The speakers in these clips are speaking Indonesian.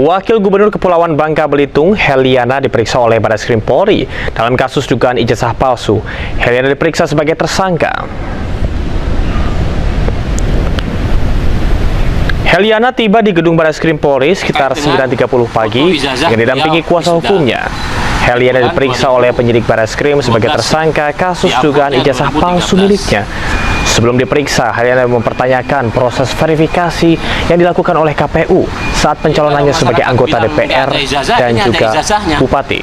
Wakil Gubernur Kepulauan Bangka Belitung, Heliana, diperiksa oleh Barreskrim Polri dalam kasus dugaan ijazah palsu. Heliana diperiksa sebagai tersangka. Heliana tiba di gedung Barreskrim Polri sekitar 9.30 pagi yang didampingi kuasa hukumnya. Heliana diperiksa oleh penyidik Barreskrim sebagai tersangka kasus dugaan ijazah palsu miliknya. Sebelum diperiksa, Heliana mempertanyakan proses verifikasi yang dilakukan oleh KPU saat pencalonannya sebagai anggota DPR dan juga Bupati.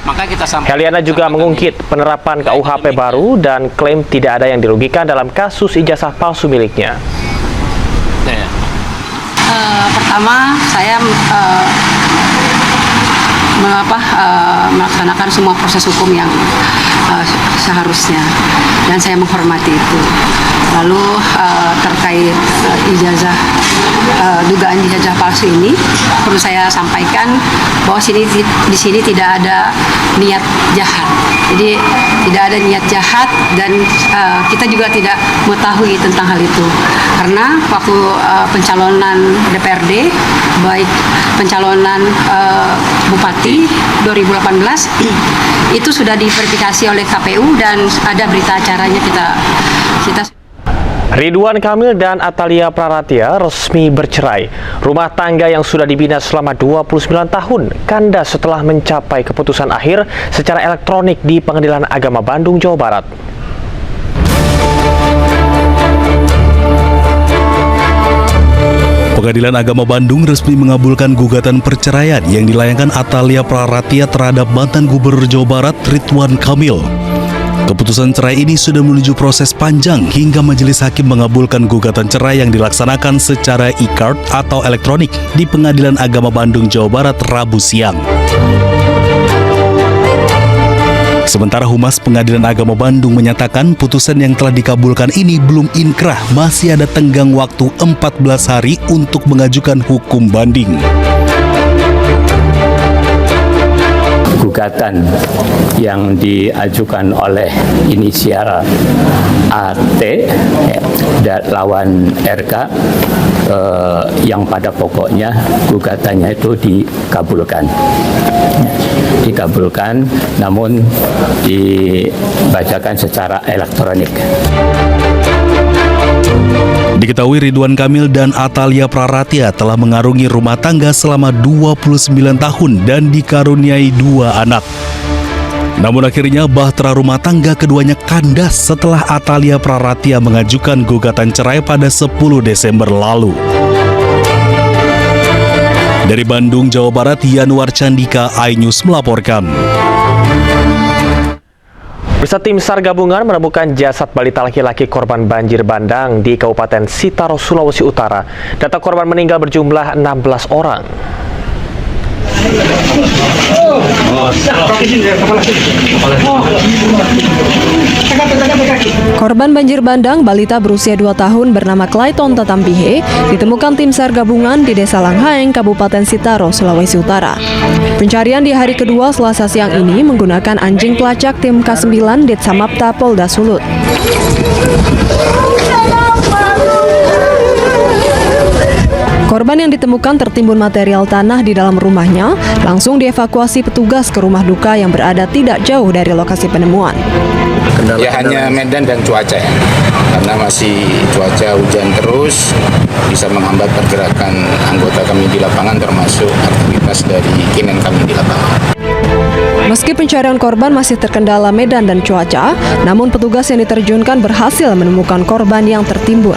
Heliana juga mengungkit penerapan KUHP baru dan klaim tidak ada yang dirugikan dalam kasus ijazah palsu miliknya. Pertama, saya melaksanakan semua proses hukum yang seharusnya, dan saya menghormati itu. Lalu terkait ijazah, dugaan ijazah palsu ini, perlu saya sampaikan bahwa di sini tidak ada niat jahat. Jadi tidak ada niat jahat, dan kita juga tidak mengetahui tentang hal itu. Karena waktu pencalonan DPRD, baik pencalonan Bupati 2018 itu sudah diverifikasi oleh KPU dan ada berita acaranya kita. Ridwan Kamil dan Atalia Praratia resmi bercerai. Rumah tangga yang sudah dibina selama 29 tahun kandas setelah mencapai keputusan akhir secara elektronik di Pengadilan Agama Bandung, Jawa Barat. Pengadilan Agama Bandung resmi mengabulkan gugatan perceraian yang dilayangkan Atalia Praratia terhadap mantan Gubernur Jawa Barat Ridwan Kamil. Keputusan cerai ini sudah menuju proses panjang hingga majelis hakim mengabulkan gugatan cerai yang dilaksanakan secara e-card atau elektronik di Pengadilan Agama Bandung, Jawa Barat, Rabu siang. Sementara Humas Pengadilan Agama Bandung menyatakan putusan yang telah dikabulkan ini belum inkrah, masih ada tenggang waktu 14 hari untuk mengajukan hukum banding. Gugatan yang diajukan oleh inisial AT lawan RK yang pada pokoknya gugatannya itu dikabulkan, namun dibacakan secara elektronik. Diketahui Ridwan Kamil dan Atalia Praratia telah mengarungi rumah tangga selama 29 tahun dan dikaruniai 2 anak. Namun akhirnya bahtera rumah tangga keduanya kandas setelah Atalia Praratia mengajukan gugatan cerai pada 10 Desember lalu. Dari Bandung, Jawa Barat, Yanuar Candika, iNews melaporkan. Pemirsa, tim SAR gabungan menemukan jasad balita laki-laki korban banjir bandang di Kabupaten Sitaro, Sulawesi Utara. Data korban meninggal berjumlah 16 orang. Korban banjir bandang balita berusia 2 tahun bernama Clayton Tatambihe ditemukan tim SAR gabungan di Desa Langhaeng, Kabupaten Sitaro, Sulawesi Utara. Pencarian di hari kedua Selasa siang ini menggunakan anjing pelacak tim K9 Ditsamapta Polda Sulut. Korban yang ditemukan tertimbun material tanah di dalam rumahnya langsung dievakuasi petugas ke rumah duka yang berada tidak jauh dari lokasi penemuan. Ya hanya medan dan cuaca ya, karena masih cuaca hujan terus bisa menghambat pergerakan anggota kami di lapangan termasuk aktivitas dari kinen kami di lapangan. Meski pencarian korban masih terkendala medan dan cuaca, namun petugas yang diterjunkan berhasil menemukan korban yang tertimbun.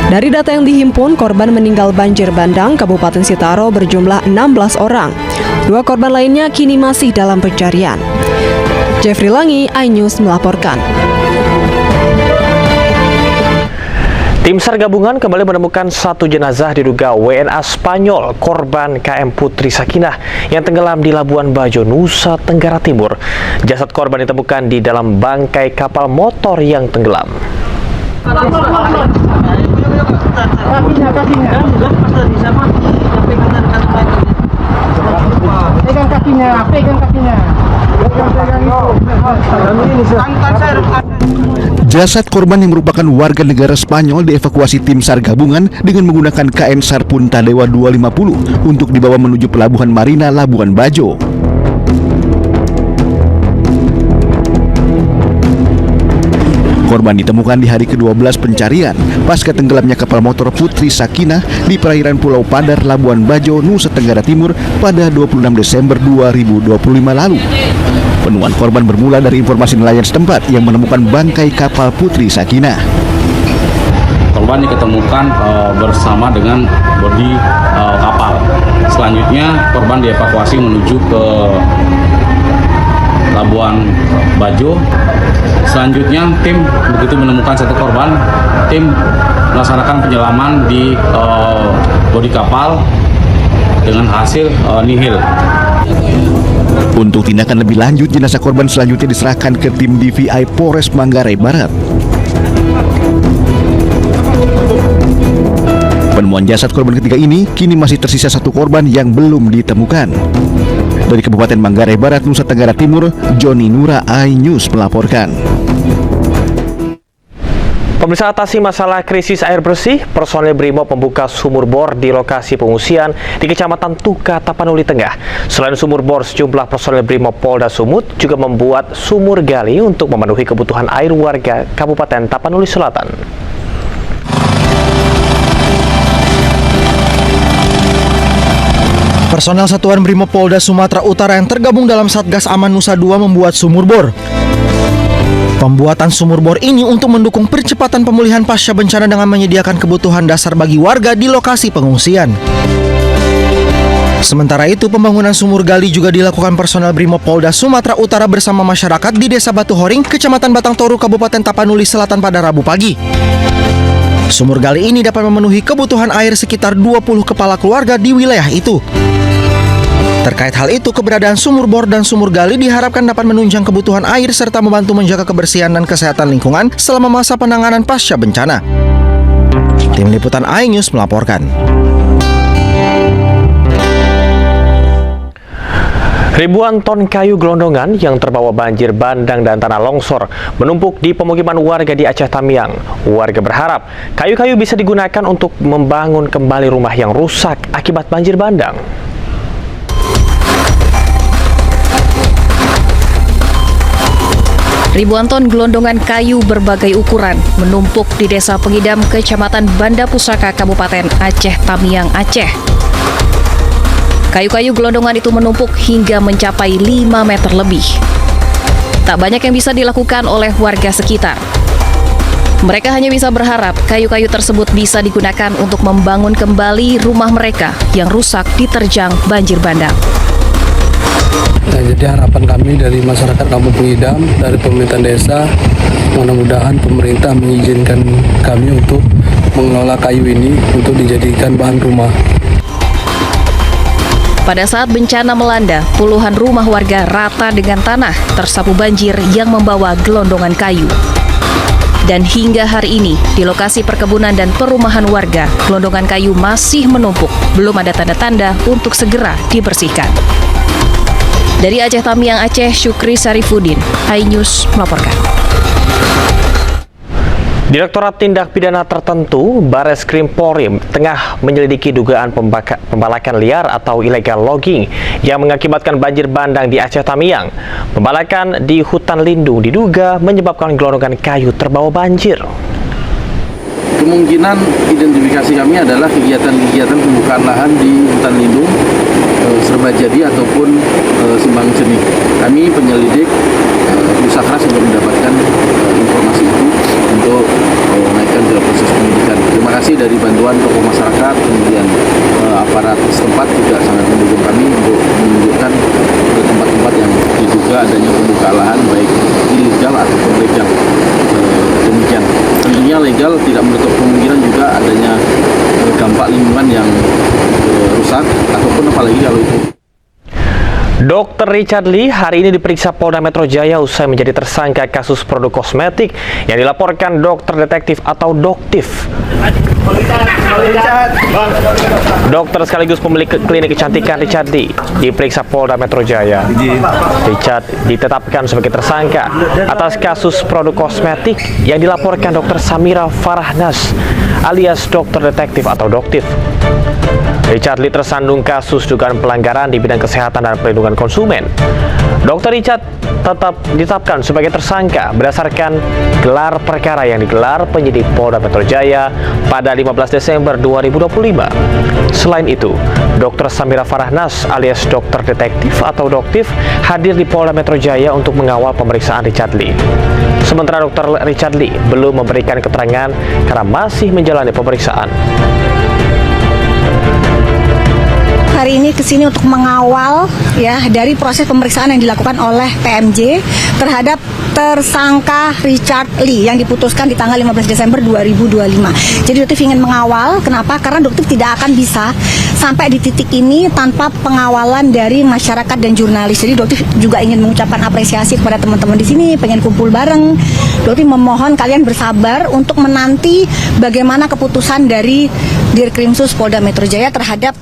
Dari data yang dihimpun, korban meninggal banjir bandang Kabupaten Sitaro berjumlah 16 orang. 2 korban lainnya kini masih dalam pencarian. Jeffrey Langi, iNews melaporkan. Tim SAR gabungan kembali menemukan 1 jenazah diduga WNA Spanyol korban KM Putri Sakinah yang tenggelam di Labuan Bajo, Nusa Tenggara Timur. Jasad korban ditemukan di dalam bangkai kapal motor yang tenggelam. Pegang kakinya. Jasad korban yang merupakan warga negara Spanyol dievakuasi tim SAR gabungan dengan menggunakan KN SAR Puntadewa 250 untuk dibawa menuju Pelabuhan Marina Labuan Bajo. Korban ditemukan di hari ke-12 pencarian pasca tenggelamnya kapal motor Putri Sakinah di perairan Pulau Padar, Labuan Bajo, Nusa Tenggara Timur pada 26 Desember 2025 lalu. Penemuan korban bermula dari informasi nelayan setempat yang menemukan bangkai kapal Putri Sakinah. Korban diketemukan bersama dengan bodi kapal. Selanjutnya korban dievakuasi menuju ke Labuan Bajo. Selanjutnya tim begitu menemukan satu korban, tim melaksanakan penyelaman di bodi kapal dengan hasil nihil. Untuk tindakan lebih lanjut, jenazah korban selanjutnya diserahkan ke tim DVI Polres Manggarai Barat. Penemuan jasad korban ketiga ini kini masih tersisa satu korban yang belum ditemukan. Dari Kabupaten Manggarai Barat, Nusa Tenggara Timur, Joni Nura, iNews melaporkan. Pemirsa, atasi masalah krisis air bersih, personel Brimob membuka sumur bor di lokasi pengungsian di Kecamatan Tuka, Tapanuli Tengah. Selain sumur bor, sejumlah personel Brimob Polda Sumut juga membuat sumur gali untuk memenuhi kebutuhan air warga Kabupaten Tapanuli Selatan. Personel Satuan Brimob Polda Sumatera Utara yang tergabung dalam Satgas Aman Nusa II membuat sumur bor. Pembuatan sumur bor ini untuk mendukung percepatan pemulihan pasca bencana dengan menyediakan kebutuhan dasar bagi warga di lokasi pengungsian. Sementara itu, pembangunan sumur gali juga dilakukan personel Brimob Polda Sumatera Utara bersama masyarakat di Desa Batu Horing, Kecamatan Batang Toru, Kabupaten Tapanuli Selatan pada Rabu pagi. Sumur gali ini dapat memenuhi kebutuhan air sekitar 20 kepala keluarga di wilayah itu. Terkait hal itu, keberadaan sumur bor dan sumur gali diharapkan dapat menunjang kebutuhan air serta membantu menjaga kebersihan dan kesehatan lingkungan selama masa penanganan pasca bencana. Tim Liputan iNews melaporkan. Ribuan ton kayu gelondongan yang terbawa banjir bandang dan tanah longsor menumpuk di pemukiman warga di Aceh Tamiang. Warga berharap kayu-kayu bisa digunakan untuk membangun kembali rumah yang rusak akibat banjir bandang. Ribuan ton gelondongan kayu berbagai ukuran menumpuk di Desa Pengidam, Kecamatan Banda Pusaka, Kabupaten Aceh Tamiang, Aceh. Kayu-kayu gelondongan itu menumpuk hingga mencapai 5 meter lebih. Tak banyak yang bisa dilakukan oleh warga sekitar. Mereka hanya bisa berharap kayu-kayu tersebut bisa digunakan untuk membangun kembali rumah mereka yang rusak diterjang banjir bandang. Nah, jadi harapan kami dari masyarakat Kampung Pengidam, dari pemerintah desa, mudah-mudahan pemerintah mengizinkan kami untuk mengelola kayu ini untuk dijadikan bahan rumah. Pada saat bencana melanda, puluhan rumah warga rata dengan tanah tersapu banjir yang membawa gelondongan kayu. Dan hingga hari ini, di lokasi perkebunan dan perumahan warga, gelondongan kayu masih menumpuk, belum ada tanda-tanda untuk segera dibersihkan. Dari Aceh Tamiang, Aceh, Syukri Sarifudin, iNews melaporkan. Direktorat Tindak Pidana Tertentu Bareskrim Polri tengah menyelidiki dugaan pembalakan liar atau illegal logging yang mengakibatkan banjir bandang di Aceh Tamiang. Pembalakan di hutan lindung diduga menyebabkan gelondongan kayu terbawa banjir. Kemungkinan identifikasi kami adalah kegiatan-kegiatan pembukaan lahan di hutan lindung, Serbajadi ataupun Simbang Seni. Kami penyelidik berusaha keras untuk mendapatkan informasi itu untuk menaikkan ke proses penyidikan. Terima kasih dari bantuan tokoh masyarakat, kemudian aparat setempat juga sangat mendukung kami untuk menunjukkan tempat-tempat yang diduga adanya pembukaan lahan baik ilegal ataupun legal. Demikian. Tentunya legal tidak menutup kemungkinan juga adanya dampak lingkungan yang rusak ataupun apalagi kalau itu. Dr. Richard Lee hari ini diperiksa Polda Metro Jaya usai menjadi tersangka kasus produk kosmetik yang dilaporkan dokter detektif atau doktif. Dokter sekaligus pemilik klinik kecantikan Richard Lee diperiksa Polda Metro Jaya. Richard ditetapkan sebagai tersangka atas kasus produk kosmetik yang dilaporkan Dr. Samira Farahnas alias dokter detektif atau doktif. Richard Lee tersandung kasus dugaan pelanggaran di bidang kesehatan dan perlindungan konsumen. Dr. Richard tetap ditetapkan sebagai tersangka berdasarkan gelar perkara yang digelar penyidik Polda Metro Jaya pada 15 Desember 2025. Selain itu, Dr. Samira Farahnas alias dokter detektif atau doktif hadir di Polda Metro Jaya untuk mengawal pemeriksaan Richard Lee. Sementara Dr. Richard Lee belum memberikan keterangan karena masih menjalani pemeriksaan. Hari ini kesini untuk mengawal ya dari proses pemeriksaan yang dilakukan oleh PMJ terhadap tersangka Richard Lee yang diputuskan di tanggal 15 Desember 2025. Jadi dokter ingin mengawal, kenapa? Karena dokter tidak akan bisa sampai di titik ini tanpa pengawalan dari masyarakat dan jurnalis. Jadi dokter juga ingin mengucapkan apresiasi kepada teman-teman di sini, pengen kumpul bareng. Dokter memohon kalian bersabar untuk menanti bagaimana keputusan dari Dirkrimsus Polda Metro Jaya terhadap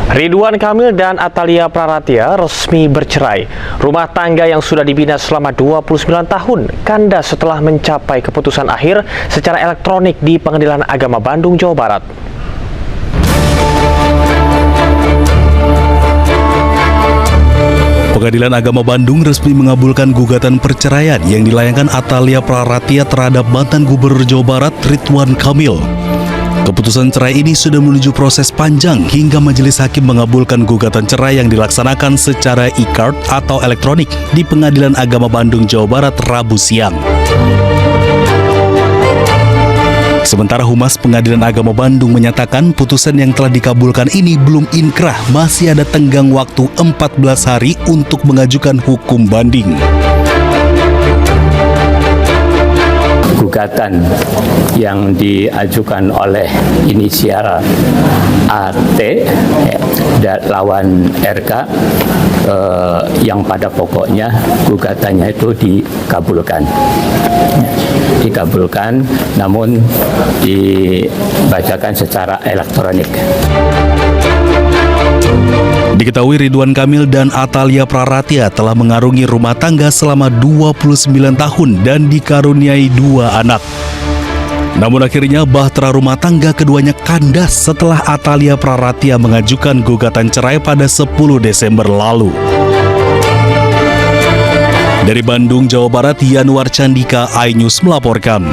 Ridwan Kamil dan Atalia Praratia resmi bercerai. Rumah tangga yang sudah dibina selama 29 tahun kandas setelah mencapai keputusan akhir secara elektronik di Pengadilan Agama Bandung, Jawa Barat. Pengadilan Agama Bandung resmi mengabulkan gugatan perceraian yang dilayangkan Atalia Praratia terhadap mantan Gubernur Jawa Barat Ridwan Kamil. Keputusan cerai ini sudah menuju proses panjang hingga majelis hakim mengabulkan gugatan cerai yang dilaksanakan secara e-card atau elektronik di Pengadilan Agama Bandung, Jawa Barat, Rabu siang. Sementara Humas Pengadilan Agama Bandung menyatakan putusan yang telah dikabulkan ini belum inkrah, masih ada tenggang waktu 14 hari untuk mengajukan hukum banding. Gugatan yang diajukan oleh inisial AT lawan RK yang pada pokoknya gugatannya itu dikabulkan namun dibacakan secara elektronik. Diketahui Ridwan Kamil dan Atalia Praratia telah mengarungi rumah tangga selama 29 tahun dan dikaruniai 2 anak. Namun akhirnya bahtera rumah tangga keduanya kandas setelah Atalia Praratia mengajukan gugatan cerai pada 10 Desember lalu. Dari Bandung, Jawa Barat, Yanuar Candika, iNews melaporkan.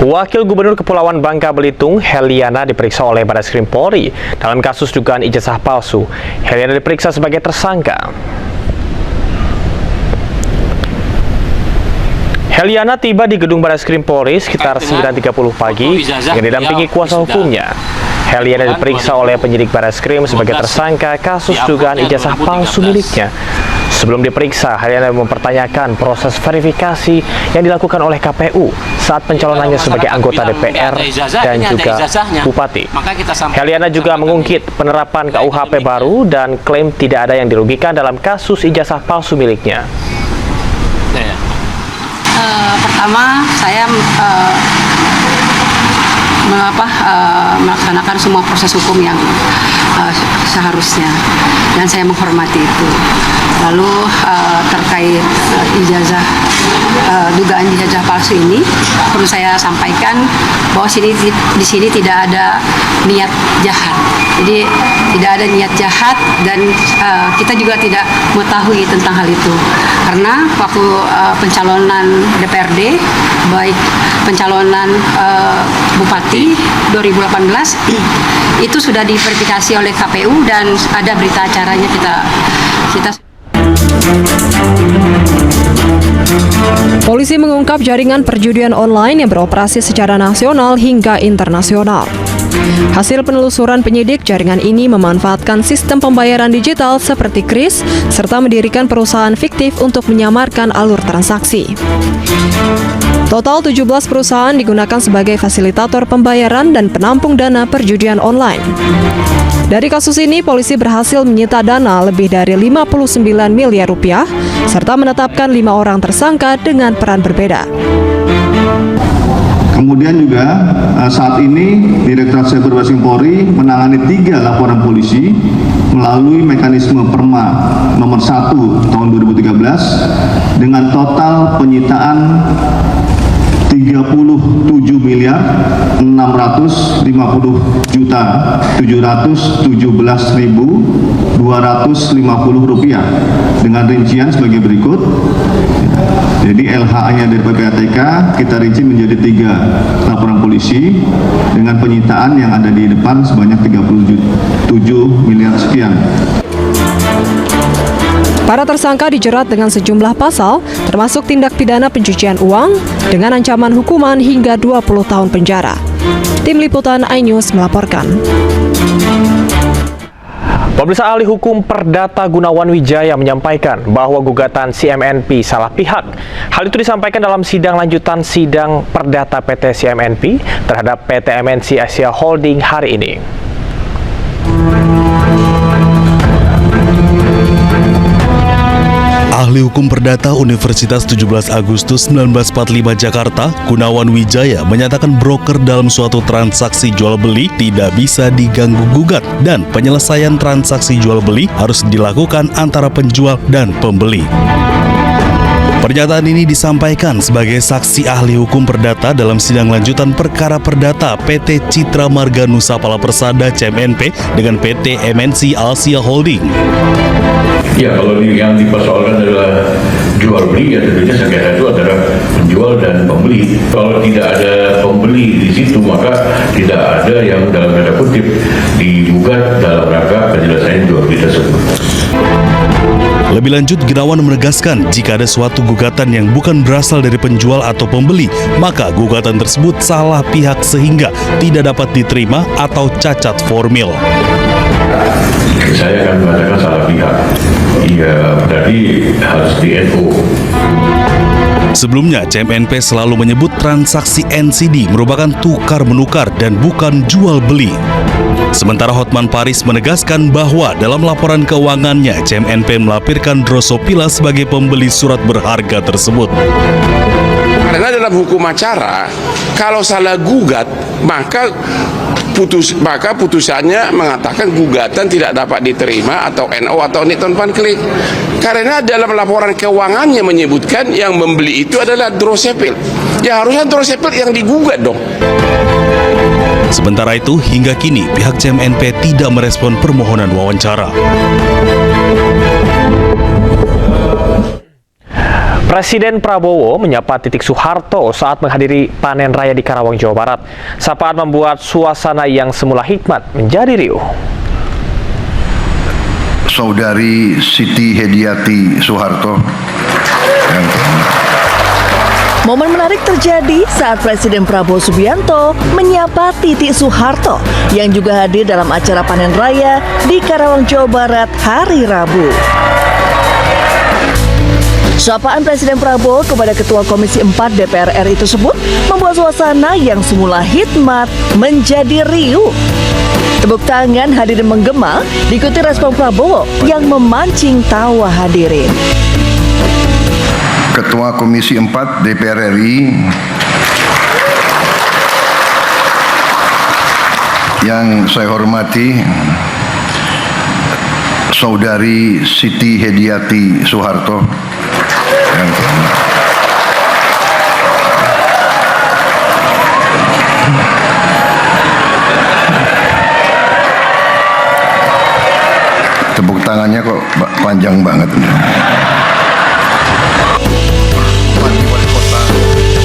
Wakil Gubernur Kepulauan Bangka Belitung, Heliana, diperiksa oleh Barreskrim Polri dalam kasus dugaan ijazah palsu. Heliana diperiksa sebagai tersangka. Heliana tiba di gedung Barreskrim Polri sekitar 9.30 pagi yang didampingi kuasa hukumnya. Heliana diperiksa oleh penyidik Barreskrim sebagai tersangka kasus dugaan ijazah palsu miliknya. Sebelum diperiksa, Heliana mempertanyakan proses verifikasi yang dilakukan oleh KPU saat pencalonannya sebagai anggota DPR dan juga Bupati. Heliana juga mengungkit penerapan KUHP baru dan klaim tidak ada yang dirugikan dalam kasus ijazah palsu miliknya. Pertama, saya melaksanakan semua proses hukum yang seharusnya, dan saya menghormati itu. Lalu terkait dugaan ijazah palsu ini, perlu saya sampaikan bahwa di sini tidak ada niat jahat. Jadi tidak ada niat jahat, dan kita juga tidak mengetahui tentang hal itu. Karena waktu pencalonan DPRD, baik pencalonan Bupati 2018 itu sudah diverifikasi oleh KPU dan ada berita acaranya kita. Polisi mengungkap jaringan perjudian online yang beroperasi secara nasional hingga internasional. Hasil penelusuran penyidik, jaringan ini memanfaatkan sistem pembayaran digital seperti KRIS serta mendirikan perusahaan fiktif untuk menyamarkan alur transaksi. Total 17 perusahaan digunakan sebagai fasilitator pembayaran dan penampung dana perjudian online. Dari kasus ini, polisi berhasil menyita dana lebih dari 59 miliar rupiah serta menetapkan 5 orang tersangka dengan peran berbeda. Kemudian juga saat ini Direktorat Cyber Barreskrim Polri menangani 3 laporan polisi melalui mekanisme Perma nomor 1 tahun 2013 dengan total penyitaan 37 miliar 650 juta 717.250 rupiah dengan rincian sebagai berikut. Jadi LHA-nya dari PPATK kita rinci menjadi 3 laporan polisi dengan penyitaan yang ada di depan sebanyak 37 miliar sekian. Para tersangka dijerat dengan sejumlah pasal, termasuk tindak pidana pencucian uang dengan ancaman hukuman hingga 20 tahun penjara. Tim Liputan iNews melaporkan. Pemirsa, ahli hukum perdata Gunawan Wijaya menyampaikan bahwa gugatan CMNP salah pihak. Hal itu disampaikan dalam sidang lanjutan sidang perdata PT CMNP terhadap PT MNC Asia Holding hari ini. Ahli hukum perdata Universitas 17 Agustus 1945 Jakarta, Gunawan Wijaya, menyatakan broker dalam suatu transaksi jual-beli tidak bisa diganggu-gugat dan penyelesaian transaksi jual-beli harus dilakukan antara penjual dan pembeli. Pernyataan ini disampaikan sebagai saksi ahli hukum perdata dalam sidang lanjutan perkara perdata PT Citra Marga Nusa Pala Persada CMNP dengan PT MNC Asia Holding. Ya, kalau yang dipersoalkan adalah jual beli, ya tentunya sengketa itu adalah penjual dan pembeli. Kalau tidak ada pembeli di situ, maka tidak ada yang dalam tanda kutip digugat dalam rangka penyelesaian jual beli tersebut. Lebih lanjut, Gunawan menegaskan jika ada suatu gugatan yang bukan berasal dari penjual atau pembeli, maka gugatan tersebut salah pihak sehingga tidak dapat diterima atau cacat formil. Saya akan mengatakan salah pihak. Ya, berarti harus di NU. Sebelumnya, CMNP selalu menyebut transaksi NCD merupakan tukar-menukar dan bukan jual-beli. Sementara Hotman Paris menegaskan bahwa dalam laporan keuangannya, CMNP melampirkan Drosophila sebagai pembeli surat berharga tersebut. Karena dalam hukum acara, kalau salah gugat, maka putusannya mengatakan gugatan tidak dapat diterima atau NO atau Newton Van Klik. Karena dalam laporan keuangannya menyebutkan yang membeli itu adalah Drosophila. Ya harusnya Drosophila yang digugat dong. Sementara itu, hingga kini pihak CMNP tidak merespon permohonan wawancara. Presiden Prabowo menyapa Titik Soeharto saat menghadiri panen raya di Karawang, Jawa Barat. Sapaan membuat suasana yang semula hikmat menjadi riuh. Saudari Siti Hediati Soeharto. Momen menarik terjadi saat Presiden Prabowo Subianto menyapa Titik Soeharto yang juga hadir dalam acara panen raya di Karawang, Jawa Barat hari Rabu. Sapaan Presiden Prabowo kepada Ketua Komisi 4 DPR RI tersebut membuat suasana yang semula hikmat menjadi riuh. Tepuk tangan hadirin menggema diikuti respon Prabowo yang memancing tawa hadirin. Ketua Komisi 4 DPR RI yang saya hormati, Saudari Siti Hediati Soeharto. Tepuk tangannya kok panjang banget.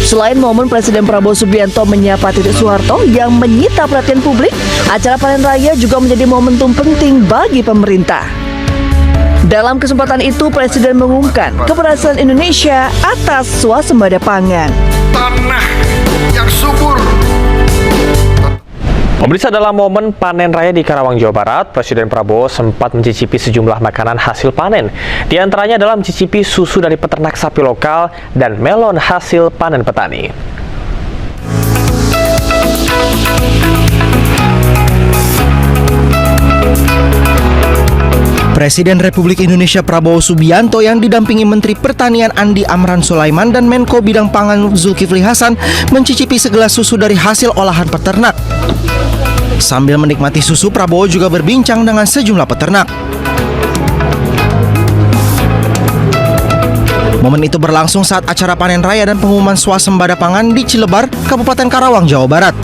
Selain momen Presiden Prabowo Subianto menyapa Titik Soeharto yang menyita perhatian publik, acara panen raya juga menjadi momentum penting bagi pemerintah. Dalam kesempatan itu, Presiden mengumumkan keberhasilan Indonesia atas swasembada pangan. Tanah yang subur. Pemirsa, dalam momen panen raya di Karawang, Jawa Barat, Presiden Prabowo sempat mencicipi sejumlah makanan hasil panen. Di antaranya adalah mencicipi susu dari peternak sapi lokal dan melon hasil panen petani. Presiden Republik Indonesia Prabowo Subianto yang didampingi Menteri Pertanian Andi Amran Sulaiman dan Menko Bidang Pangan Zulkifli Hasan mencicipi segelas susu dari hasil olahan peternak. Sambil menikmati susu, Prabowo juga berbincang dengan sejumlah peternak. Momen itu berlangsung saat acara panen raya dan pengumuman swasembada pangan di Cilebar, Kabupaten Karawang, Jawa Barat.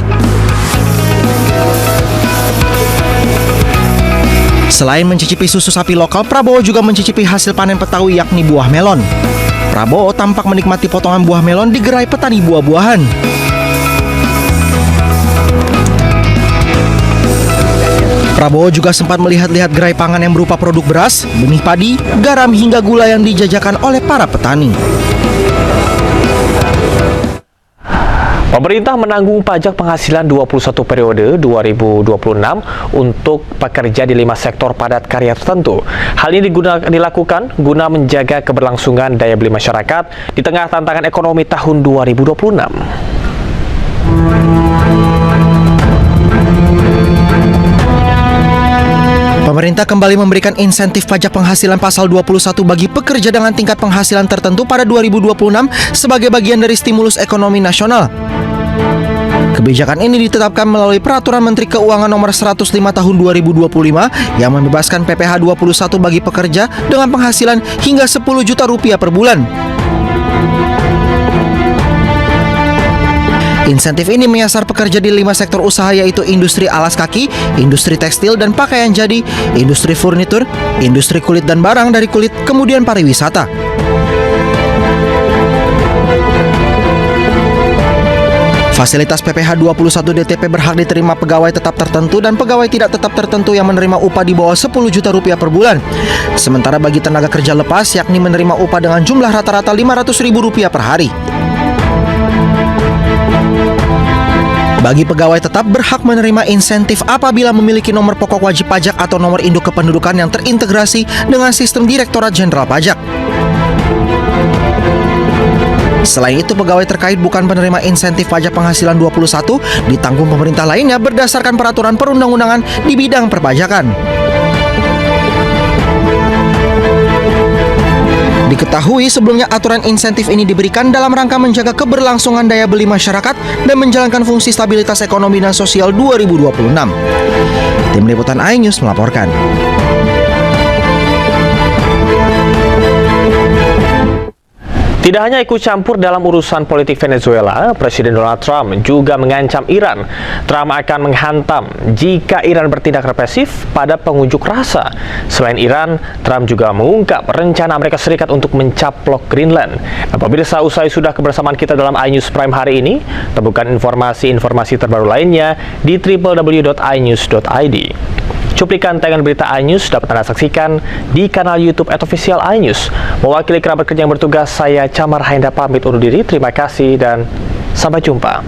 Selain mencicipi susu sapi lokal, Prabowo juga mencicipi hasil panen Betawi yakni buah melon. Prabowo tampak menikmati potongan buah melon di gerai petani buah-buahan. Prabowo juga sempat melihat-lihat gerai pangan yang berupa produk beras, benih padi, garam hingga gula yang dijajakan oleh para petani. Pemerintah menanggung pajak penghasilan 21 periode 2026 untuk pekerja di 5 sektor padat karya tertentu. Hal ini dilakukan guna menjaga keberlangsungan daya beli masyarakat di tengah tantangan ekonomi tahun 2026. Pemerintah kembali memberikan insentif pajak penghasilan pasal 21 bagi pekerja dengan tingkat penghasilan tertentu pada 2026 sebagai bagian dari stimulus ekonomi nasional. Kebijakan ini ditetapkan melalui Peraturan Menteri Keuangan Nomor 105 Tahun 2025 yang membebaskan PPh 21 bagi pekerja dengan penghasilan hingga 10 juta rupiah per bulan. Insentif ini menyasar pekerja di 5 sektor usaha yaitu industri alas kaki, industri tekstil dan pakaian jadi, industri furnitur, industri kulit dan barang dari kulit, kemudian pariwisata. Fasilitas PPh 21 DTP berhak diterima pegawai tetap tertentu dan pegawai tidak tetap tertentu yang menerima upah di bawah 10 juta rupiah per bulan. Sementara bagi tenaga kerja lepas yakni menerima upah dengan jumlah rata-rata Rp500.000 per hari. Bagi pegawai tetap berhak menerima insentif apabila memiliki nomor pokok wajib pajak atau nomor induk kependudukan yang terintegrasi dengan sistem Direktorat Jenderal Pajak. Selain itu, pegawai terkait bukan penerima insentif pajak penghasilan 21 ditanggung pemerintah lainnya berdasarkan peraturan perundang-undangan di bidang perpajakan. Diketahui sebelumnya aturan insentif ini diberikan dalam rangka menjaga keberlangsungan daya beli masyarakat dan menjalankan fungsi stabilitas ekonomi dan sosial 2026. Tim Liputan iNews melaporkan. Tidak hanya ikut campur dalam urusan politik Venezuela, Presiden Donald Trump juga mengancam Iran. Trump akan menghantam jika Iran bertindak represif pada pengunjuk rasa. Selain Iran, Trump juga mengungkap rencana Amerika Serikat untuk mencaplok Greenland. Nah, pemirsa, usai sudah kebersamaan kita dalam iNews Prime hari ini, temukan informasi-informasi terbaru lainnya di www.inews.id. Cuplikan tayangan berita iNews dapat Anda saksikan di kanal YouTube @official iNews. Mewakili kerabat kerja yang bertugas, saya Camar Hainda pamit undur diri. Terima kasih dan sampai jumpa.